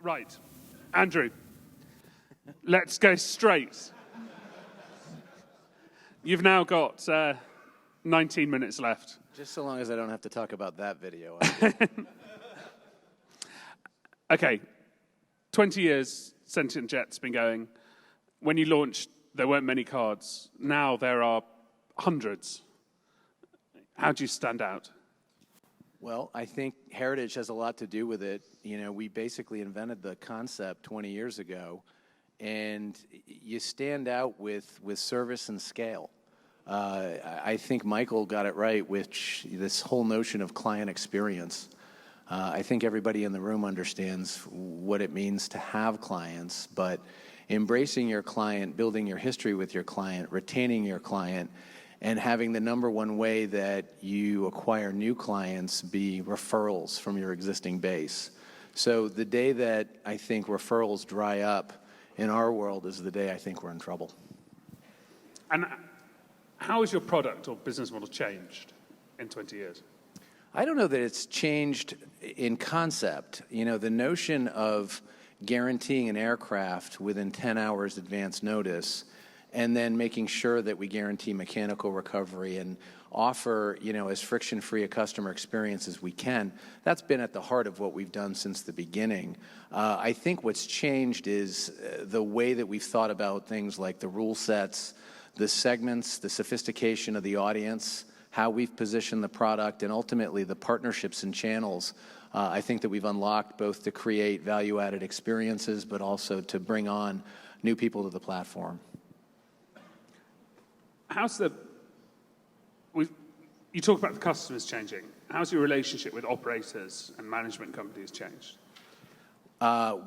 Right. Andrew, let's go straight. You've now got 19 minutes left. Just so long as I don't have to talk about that video. Okay. 20 years Sentient Jet's been going. When you launched, there weren't many cards. Now there are hundreds. How do you stand out? Well, I think heritage has a lot to do with it. You know, we basically invented the concept 20 years ago, and you stand out with service and scale. I think Michael got it right with this whole notion of client experience. I think everybody in the room understands what it means to have clients, but embracing your client, building your history with your client, retaining your client, and having the number one way that you acquire new clients be referrals from your existing base. So the day that I think referrals dry up in our world is the day I think we're in trouble. And how has your product or business model changed in 20 years? I don't know that it's changed in concept. You know, the notion of guaranteeing an aircraft within 10 hours advance notice and then making sure that we guarantee mechanical recovery and offer, you know, as friction-free a customer experience as we can, that's been at the heart of what we've done since the beginning. I think what's changed is the way that we've thought about things like the rule sets, the segments, the sophistication of the audience, how we've positioned the product, and ultimately the partnerships and channels. I think that we've unlocked both to create value-added experiences, but also to bring on new people to the platform. You talk about the customers changing. How's your relationship with operators and management companies changed?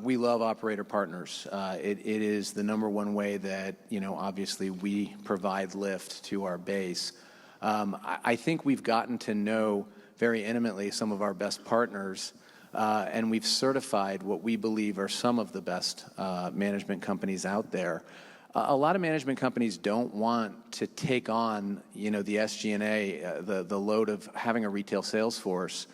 We love operator partners. It is the number one way that, you know, obviously we provide lift to our base. I think we've gotten to know very intimately some of our best partners, and we've certified what we believe are some of the best management companies out there. A lot of management companies don't want to take on, you know, the SG&A, the load of having a retail sales force,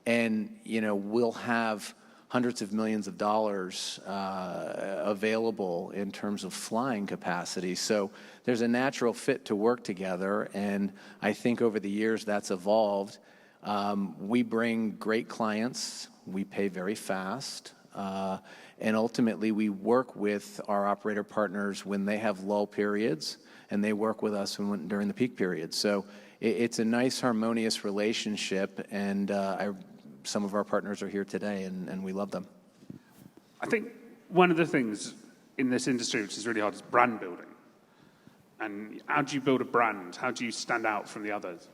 and, you know, we'll have hundreds of millions of dollars available in terms of flying capacity. So there's a natural fit to work together, and I think over the years that's evolved. We bring great clients, we pay very fast, and ultimately we work with our operator partners when they have lull periods, and they work with us during the peak periods. So it's a nice, harmonious relationship, and some of our partners are here today, and we love them. I think one of the things in this industry which is really hard is brand building. And how do you build a brand? How do you stand out from the others?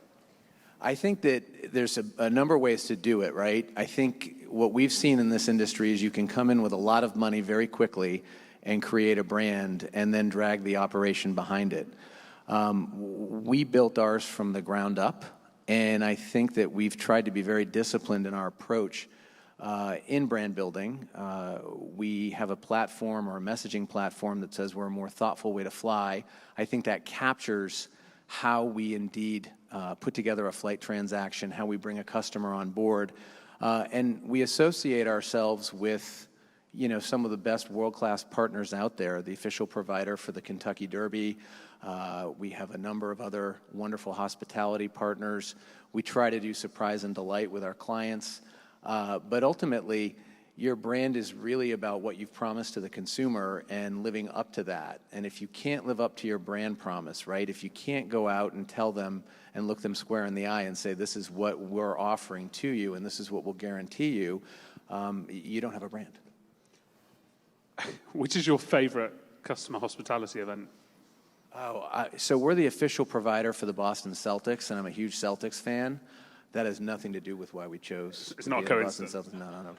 I think that there's a number of ways to do it, right? I think what we've seen in this industry is you can come in with a lot of money very quickly and create a brand and then drag the operation behind it. We built ours from the ground up, and I think that we've tried to be very disciplined in our approach in brand building. We have a platform or a messaging platform that says we're a more thoughtful way to fly. I think that captures how we indeed put together a flight transaction, how we bring a customer on board. And we associate ourselves with, you know, some of the best world-class partners out there, the official provider for the Kentucky Derby. We have a number of other wonderful hospitality partners. We try to do surprise and delight with our clients. But ultimately, your brand is really about what you've promised to the consumer and living up to that. And if you can't live up to your brand promise, right, if you can't go out and tell them and look them square in the eye and say, this is what we're offering to you and this is what we'll guarantee you, you don't have a brand. Which is your favorite customer hospitality event? So we're the official provider for the Boston Celtics, and I'm a huge Celtics fan. That has nothing to do with why we chose. It's not a coincidence. No.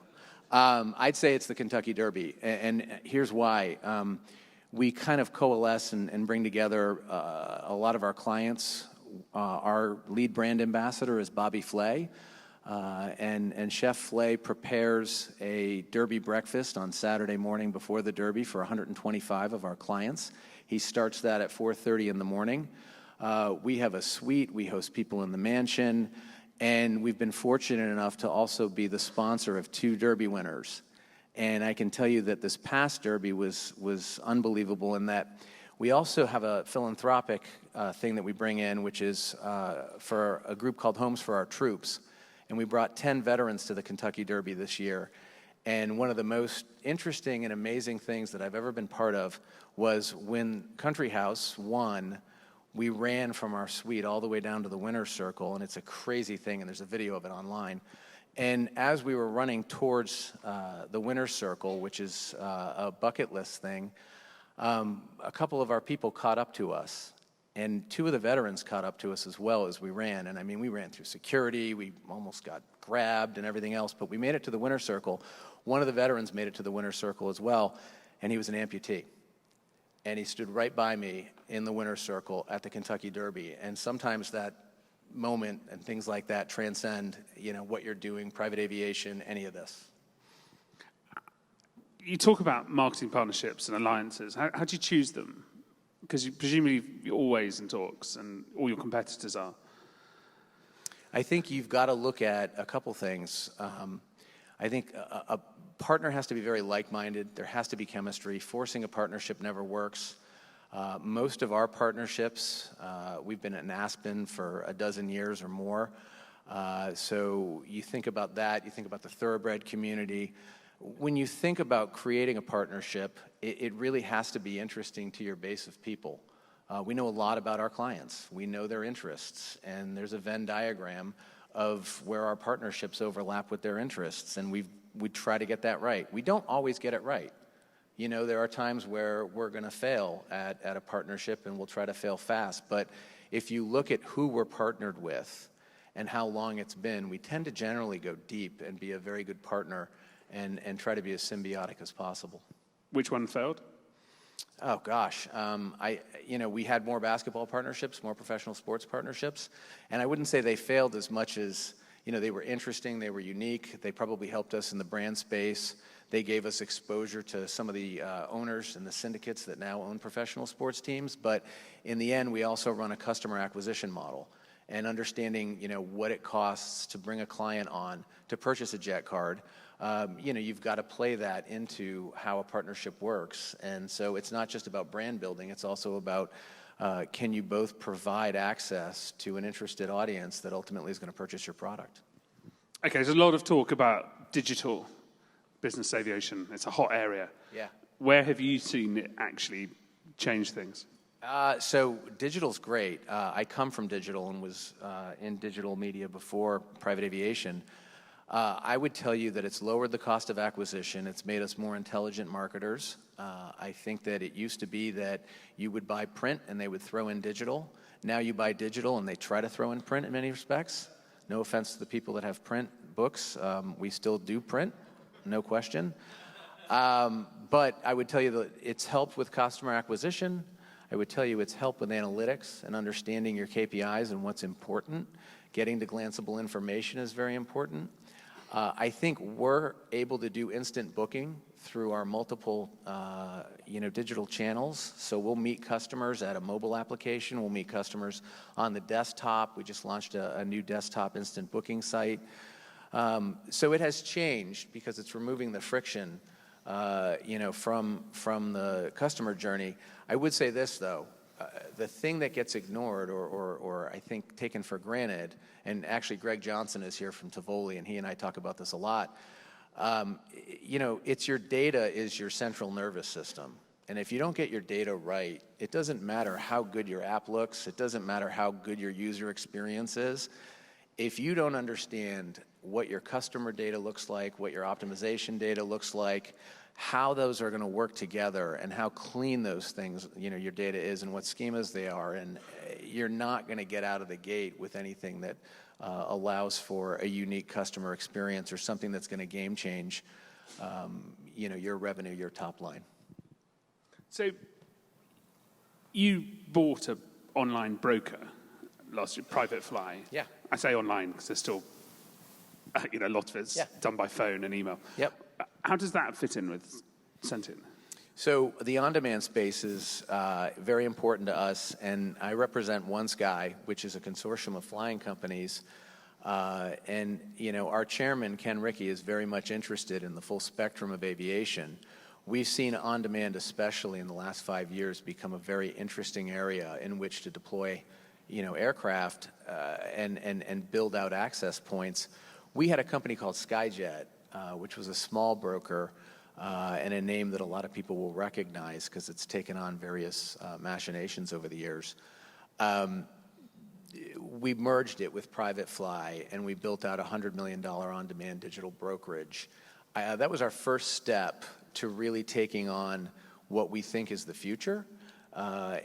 I'd say it's the Kentucky Derby, and here's why. We kind of coalesce and bring together a lot of our clients. Our lead brand ambassador is Bobby Flay, and Chef Flay prepares a Derby breakfast on Saturday morning before the Derby for 125 of our clients. He starts that at 4:30 in the morning. We have a suite. We host people in the mansion. And we've been fortunate enough to also be the sponsor of 2 Derby winners. And I can tell you that this past Derby was unbelievable in that we also have a philanthropic thing that we bring in, which is for a group called Homes for Our Troops. And we brought 10 veterans to the Kentucky Derby this year. And one of the most interesting and amazing things that I've ever been part of was when Country House won, we ran from our suite all the way down to the winner's circle, and it's a crazy thing, and there's a video of it online. And as we were running towards the winner's circle, which is a bucket list thing, a couple of our people caught up to us, and 2 of the veterans caught up to us as well as we ran. And I mean, we ran through security, we almost got grabbed and everything else, but we made it to the winner's circle. One of the veterans made it to the winner's circle as well, and he was an amputee. And he stood right by me in the winner's circle at the Kentucky Derby. And sometimes that moment and things like that transcend, what you're doing, private aviation, any of this. You talk about marketing partnerships and alliances. How do you choose them? Because presumably you're always in talks, and all your competitors are. I think you've got to look at a couple things. I think a partner has to be very like-minded. There has to be chemistry. Forcing a partnership never works. Most of our partnerships, we've been in Aspen for a dozen years or more. So you think about that. You think about the thoroughbred community. When you think about creating a partnership, it really has to be interesting to your base of people. We know a lot about our clients. We know their interests, and there's a Venn diagram of where our partnerships overlap with their interests, and we try to get that right. We don't always get it right. There are times where we're going to fail at a partnership, and we'll try to fail fast. But if you look at who we're partnered with and how long it's been, we tend to generally go deep and be a very good partner and try to be as symbiotic as possible. Which one failed? Oh gosh, we had more basketball partnerships, more professional sports partnerships, and I wouldn't say they failed as much as they were interesting, they were unique, they probably helped us in the brand space, they gave us exposure to some of the owners and the syndicates that now own professional sports teams, but in the end, we also run a customer acquisition model, and understanding what it costs to bring a client on to purchase a Jet card. You've got to play that into how a partnership works. And so it's not just about brand building, it's also about can you both provide access to an interested audience that ultimately is going to purchase your product. Okay, there's a lot of talk about digital business aviation. It's a hot area. Yeah. Where have you seen it actually change things? So digital's great. I come from digital and was in digital media before private aviation. I would tell you that it's lowered the cost of acquisition. It's made us more intelligent marketers. I think that it used to be that you would buy print and they would throw in digital. Now you buy digital and they try to throw in print in many respects. No offense to the people that have print books. We still do print, no question. But I would tell you that it's helped with customer acquisition. I would tell you it's helped with analytics and understanding your KPIs and what's important. Getting to glanceable information is very important. I think we're able to do instant booking through our multiple, digital channels. So we'll meet customers at a mobile application. We'll meet customers on the desktop. We just launched a new desktop instant booking site. So it has changed because it's removing the friction, from the customer journey. I would say this though. The thing that gets ignored or I think taken for granted, and actually Greg Johnson is here from Tivoli, and he and I talk about this a lot, it's your data is your central nervous system. And if you don't get your data right, it doesn't matter how good your app looks, it doesn't matter how good your user experience is. If you don't understand what your customer data looks like, what your optimization data looks like, how those are going to work together and how clean those things, your data is and what schemas they are, and you're not going to get out of the gate with anything that allows for a unique customer experience or something that's going to game change, your revenue, your top line. So you bought an online broker last year, Private Fly. Yeah. I say online because there's still, a lot of it's done by phone and email. Yep. How does that fit in with Sentient? So the on-demand space is very important to us, and I represent One Sky, which is a consortium of flying companies And our chairman, Ken Rickey, is very much interested in the full spectrum of aviation. We've seen on-demand, especially in the last 5 years, become a very interesting area in which to deploy, aircraft and build out access points. We had a company called Skyjet, which was a small broker and a name that a lot of people will recognize because it's taken on various machinations over the years. We merged it with Private Fly, and we built out a $100 million on-demand digital brokerage. That was our first step to really taking on what we think is the future.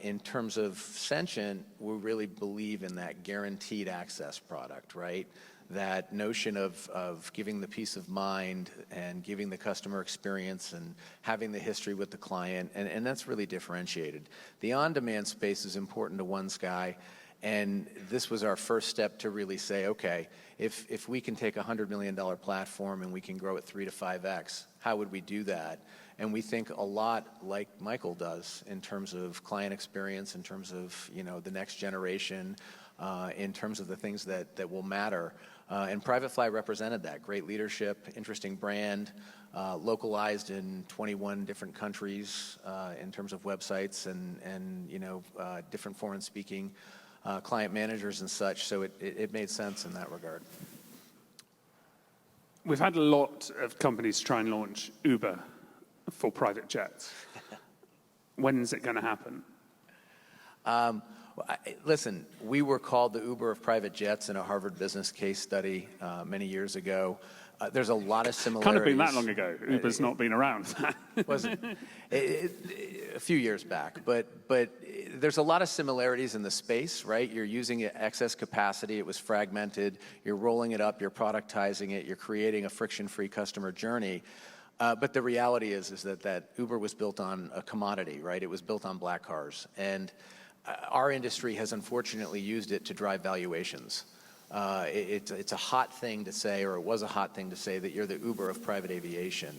In terms of Sentient, we really believe in that guaranteed access product, right? That notion of giving the peace of mind and giving the customer experience and having the history with the client, and that's really differentiated. The on-demand space is important to OneSky, and this was our first step to really say, okay, if we can take a $100 million platform and we can grow it 3 to 5x, how would we do that? And we think a lot like Michael does in terms of client experience, in terms of the next generation, in terms of the things that will matter. And Private Fly represented that. Great leadership, interesting brand, localized in 21 different countries in terms of websites and different foreign speaking client managers and such, so it made sense in that regard. We've had a lot of companies try and launch Uber for private jets. When is it going to happen? Listen, we were called the Uber of private jets in a Harvard Business case study many years ago. There's a lot of similarities. Kind of been that long ago. Uber's not been around. Wasn't a few years back, but there's a lot of similarities in the space, right? You're using excess capacity. It was fragmented. You're rolling it up. You're productizing it. You're creating a friction-free customer journey. But the reality is that Uber was built on a commodity, right? It was built on black cars, and our industry has unfortunately used it to drive valuations. It's a hot thing to say, or it was a hot thing to say, that you're the Uber of private aviation.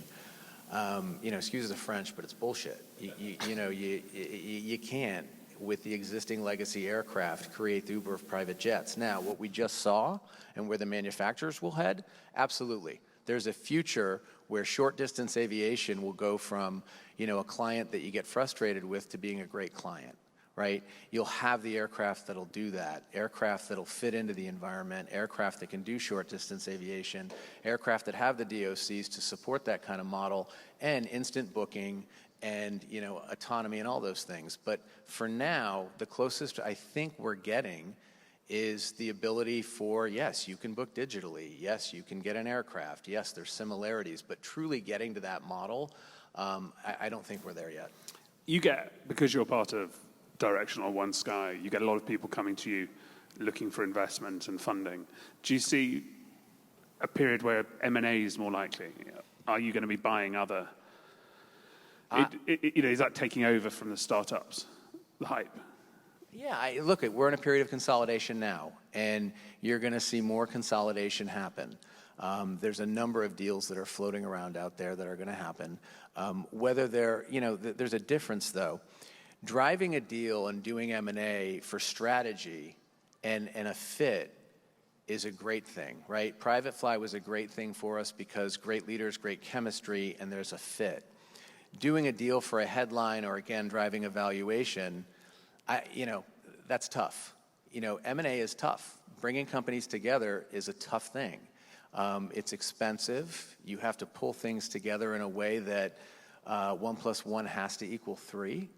Excuse the French, but it's bullshit. You can't, with the existing legacy aircraft, create the Uber of private jets. Now, what we just saw and where the manufacturers will head, absolutely. There's a future where short distance aviation will go from, a client that you get frustrated with to being a great client. Right? You'll have the aircraft that'll do that, aircraft that'll fit into the environment, aircraft that can do short-distance aviation, aircraft that have the DOCs to support that kind of model, and instant booking and, autonomy and all those things. But for now, the closest I think we're getting is the ability for, yes, you can book digitally, yes, you can get an aircraft, yes, there's similarities, but truly getting to that model, I don't think we're there yet. You get, because you're part of Directional OneSky, you get a lot of people coming to you looking for investment and funding. Do you see a period where M&A is more likely? Are you going to be buying other? Is that taking over from the startups, the hype? Yeah, look, we're in a period of consolidation now, and you're going to see more consolidation happen. There's a number of deals that are floating around out there that are going to happen. Whether they're, there's a difference though. Driving a deal and doing M&A for strategy and a fit is a great thing, right? Private Fly was a great thing for us because great leaders, great chemistry, and there's a fit. Doing a deal for a headline or, again, driving a valuation, that's tough. M&A is tough. Bringing companies together is a tough thing. It's expensive. You have to pull things together in a way that 1 + 1 has to equal 3.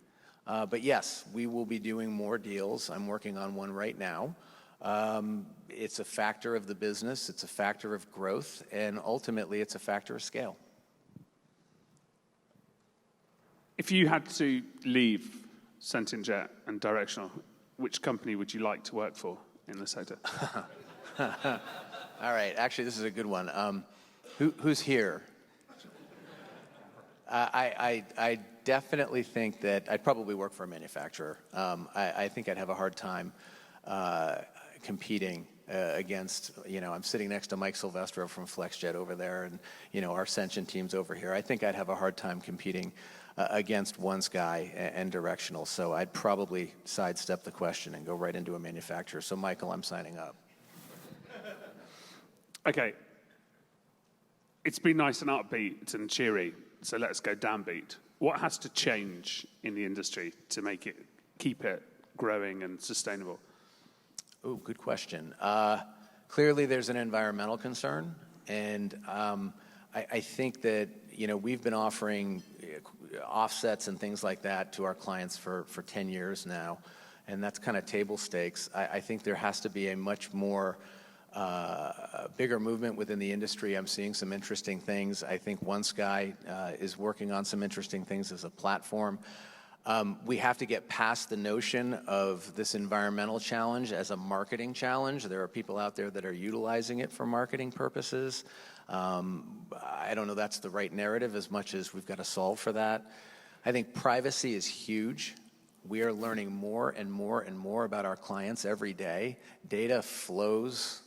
But yes, we will be doing more deals. I'm working on one right now. It's a factor of the business. It's a factor of growth. And ultimately, it's a factor of scale. If you had to leave Sentient Jet and Directional, which company would you like to work for in the sector? All right. Actually, this is a good one. Who's here? I definitely think that I'd probably work for a manufacturer. I think I'd have a hard time competing against, I'm sitting next to Mike Silvestro from FlexJet over there, and, our Sentient team's over here. I think I'd have a hard time competing against OneSky and Directional. So I'd probably sidestep the question and go right into a manufacturer. So, Michael, I'm signing up. Okay, it's been nice and upbeat and cheery, so let's go downbeat. What has to change in the industry to keep it growing and sustainable? Oh, good question. Clearly, there's an environmental concern, and I think that we've been offering offsets and things like that to our clients for 10 years now, and that's kind of table stakes. I think there has to be a much more bigger movement within the industry. I'm seeing some interesting things. I think OneSky is working on some interesting things as a platform. We have to get past the notion of this environmental challenge as a marketing challenge. There are people out there that are utilizing it for marketing purposes. I don't know that's the right narrative as much as we've got to solve for that. I think privacy is huge. We are learning more and more and more about our clients every day. Data flows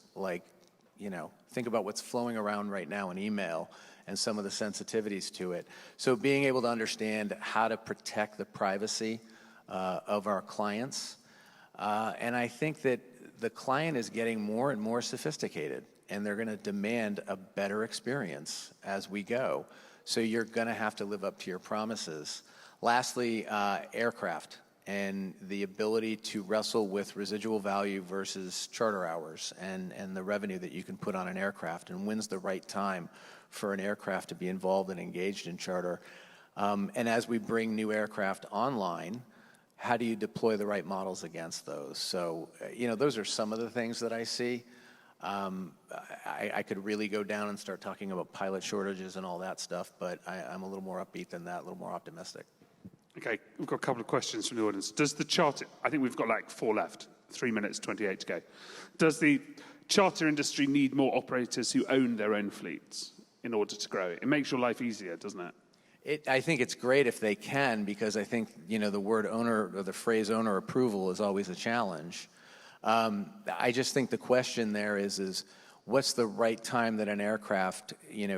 think about what's flowing around right now in email and some of the sensitivities to it. So being able to understand how to protect the privacy of our clients. And I think that the client is getting more and more sophisticated, and they're going to demand a better experience as we go. So you're going to have to live up to your promises. Lastly, aircraft and the ability to wrestle with residual value versus charter hours and the revenue that you can put on an aircraft, and when's the right time for an aircraft to be involved and engaged in charter. And as we bring new aircraft online, how do you deploy the right models against those? So, those are some of the things that I see. I could really go down and start talking about pilot shortages and all that stuff, but I'm a little more upbeat than that, a little more optimistic. Okay, we've got a couple of questions from the audience. Does the charter, I think we've got like 4 left, 3 minutes, 28 to go. Does the charter industry need more operators who own their own fleets in order to grow it? It makes your life easier, doesn't it? I think it's great if they can, because I think, the word owner or the phrase owner approval is always a challenge. I just think the question there is what's the right time that an aircraft,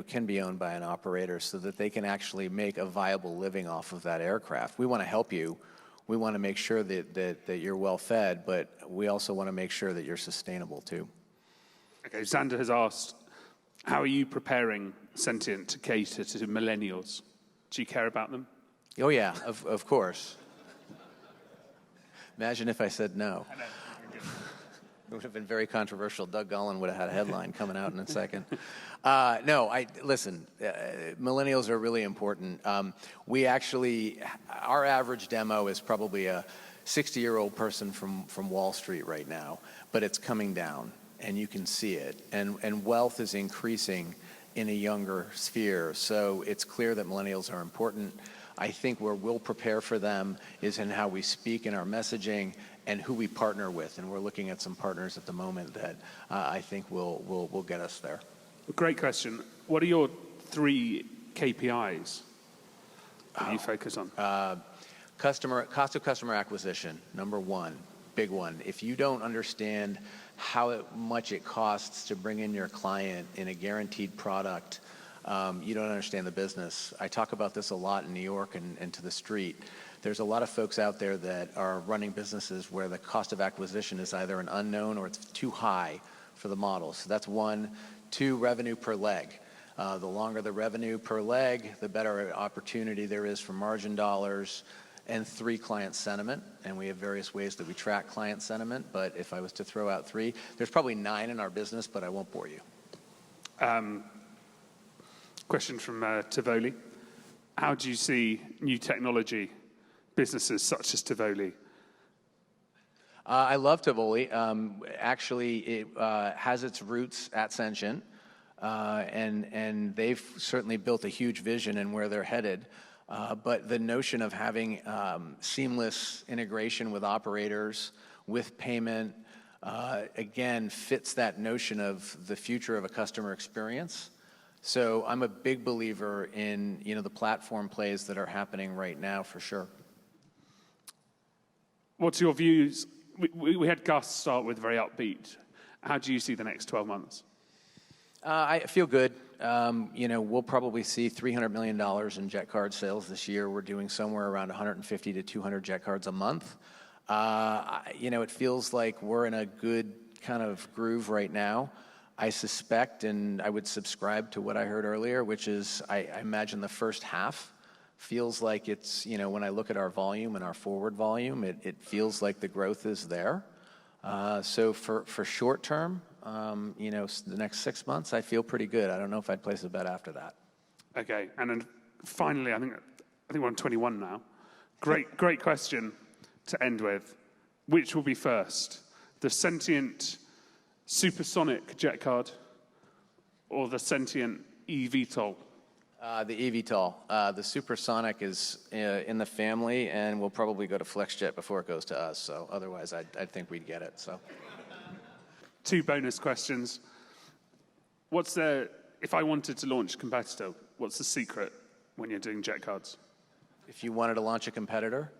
can be owned by an operator so that they can actually make a viable living off of that aircraft? We want to help you. We want to make sure that you're well fed, but we also want to make sure that you're sustainable too. Okay, Xander has asked, how are you preparing Sentient to cater to millennials? Do you care about them? Oh yeah, of course. Imagine if I said no. I know. It would have been very controversial. Doug Gollin would have had a headline coming out in a second. Listen, millennials are really important. Our average demo is probably a 60-year-old person from Wall Street right now, but it's coming down, and you can see it. And wealth is increasing in a younger sphere, so it's clear that millennials are important. I think where we'll prepare for them is in how we speak in our messaging and who we partner with, and we're looking at some partners at the moment that I think will get us there. Great question. What are your 3 KPIs that you focus on? Cost of customer acquisition, number 1, big one. If you don't understand how much it costs to bring in your client in a guaranteed product, you don't understand the business. I talk about this a lot in New York and to the street. There's a lot of folks out there that are running businesses where the cost of acquisition is either an unknown or it's too high for the model. So that's 1. 2, revenue per leg. The longer the revenue per leg, the better opportunity there is for margin dollars. And 3, client sentiment. And we have various ways that we track client sentiment. But if I was to throw out 3, there's probably 9 in our business, but I won't bore you. Question from Tivoli. How do you see new technology businesses such as Tivoli? I love Tivoli. Actually, it has its roots at Sentient, and they've certainly built a huge vision in where they're headed. But the notion of having seamless integration with operators, with payment, again, fits that notion of the future of a customer experience. So I'm a big believer in the platform plays that are happening right now for sure. What's your views? We had Gus start with very upbeat. How do you see the next 12 months? I feel good. We'll probably see $300 million in jet card sales this year. We're doing somewhere around 150 to 200 jet cards a month. It feels like we're in a good kind of groove right now. I suspect, and I would subscribe to what I heard earlier, which is I imagine the first half feels like it's, when I look at our volume and our forward volume, it feels like the growth is there. So for short term, the next 6 months, I feel pretty good. I don't know if I'd place a bet after that. Okay, and then finally, I think we're on 21 now. Great question to end with. Which will be first, the Sentient supersonic jet card or the Sentient eVTOL? The eVTOL. The supersonic is in the family, and we'll probably go to FlexJet before it goes to us. So otherwise, I think we'd get it. So, 2 bonus questions. If I wanted to launch a competitor, what's the secret when you're doing jet cards? if you wanted to launch a competitor,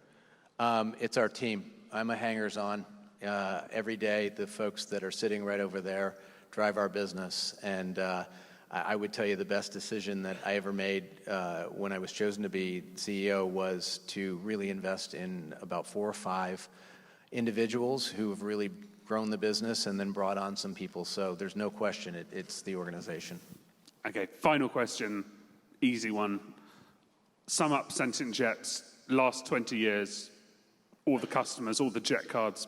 it's our team. I'm a hangers-on. Every day, the folks that are sitting right over there drive our business. And I would tell you the best decision that I ever made when I was chosen to be CEO was to really invest in about 4 or 5 individuals who have really grown the business and then brought on some people. So there's no question it's the organization. Okay, final question, easy one. Sum up Sentient Jet's last 20 years, all the customers, all the jet cards,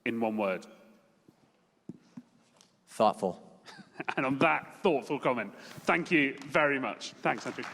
in one word. Thoughtful. And on that thoughtful comment, thank you very much. Thanks, Andrew.